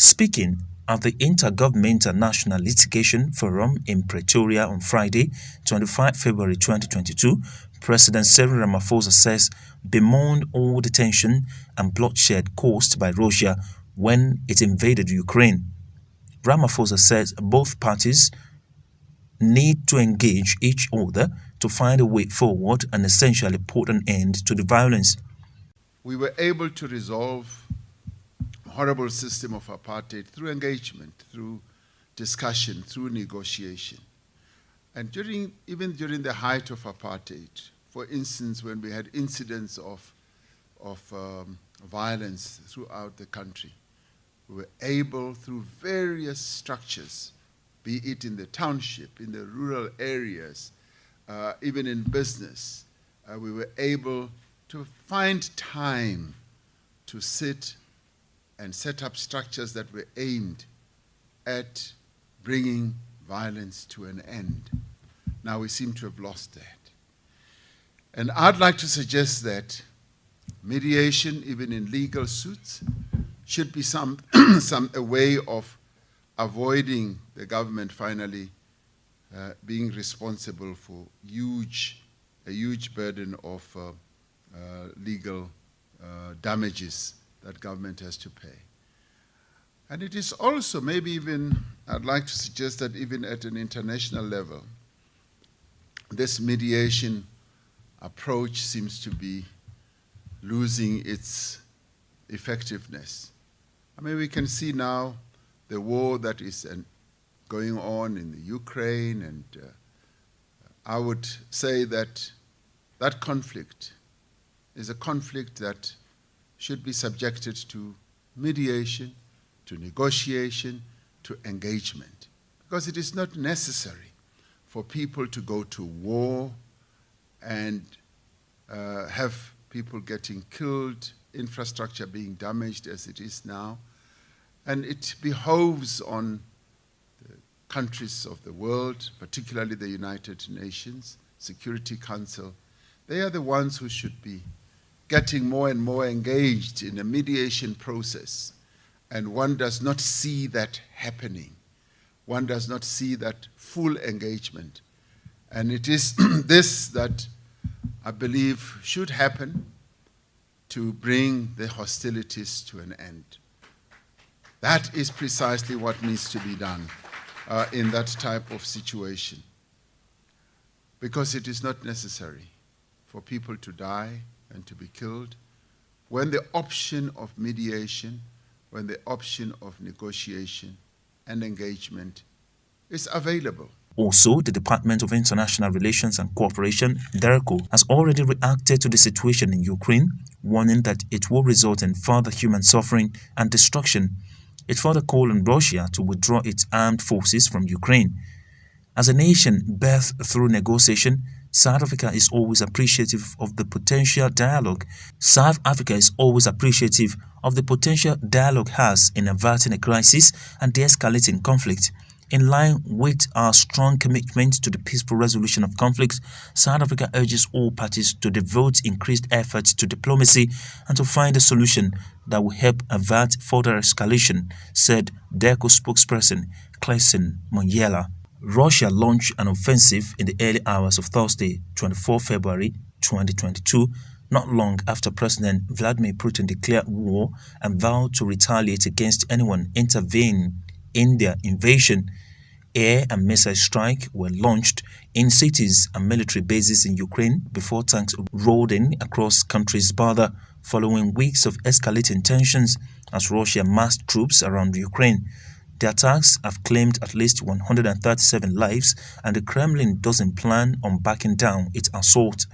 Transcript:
Speaking at the Intergovernmental National Litigation Forum in Pretoria on Friday, 25 February 2022, President Cyril Ramaphosa says bemoaned all the tension and bloodshed caused by Russia when it invaded Ukraine. Ramaphosa says both parties need to engage each other to find a way forward and essentially put an end to the violence. We were able to resolve horrible system of apartheid through engagement, through discussion, through negotiation. And even during the height of apartheid, for instance, when we had incidents of violence throughout the country, we were able, through various structures, be it in the township, in the rural areas, even in business, we were able to find time to sit and set up structures that were aimed at bringing violence to an end. Now we seem to have lost that. And I'd like to suggest that mediation, even in legal suits, should be a way of avoiding the government finally being responsible for a huge burden of legal damages that government has to pay. And it is also, maybe even, I'd like to suggest that even at an international level, this mediation approach seems to be losing its effectiveness. I mean, we can see now the war that is going on in the Ukraine, and I would say that that conflict is a conflict that should be subjected to mediation, to negotiation, to engagement. Because it is not necessary for people to go to war and have people getting killed, infrastructure being damaged as it is now. And it behoves on the countries of the world, particularly the United Nations, Security Council. They are the ones who should be getting more and more engaged in a mediation process. And one does not see that happening. One does not see that full engagement. And it is this that I believe should happen to bring the hostilities to an end. That is precisely what needs to be done in that type of situation. Because it is not necessary for people to die and to be killed when the option of mediation, when the option of negotiation and engagement is available. Also, the Department of International Relations and Cooperation, DERCO, has already reacted to the situation in Ukraine, warning that it will result in further human suffering and destruction. It further called on Russia to withdraw its armed forces from Ukraine. As a nation birthed through negotiation, South Africa is always appreciative of the potential dialogue. South Africa is always appreciative of the potential dialogue has in averting a crisis and de-escalating conflict. In line with our strong commitment to the peaceful resolution of conflicts, South Africa urges all parties to devote increased efforts to diplomacy and to find a solution that will help avert further escalation, said DERCO spokesperson Clayson Monyela. Russia launched an offensive in the early hours of Thursday, 24 February 2022, not long after President Vladimir Putin declared war and vowed to retaliate against anyone intervening in their invasion. Air and missile strikes were launched in cities and military bases in Ukraine before tanks rolled in across country's border following weeks of escalating tensions as Russia massed troops around Ukraine. The attacks have claimed at least 137 lives, and the Kremlin doesn't plan on backing down its assault.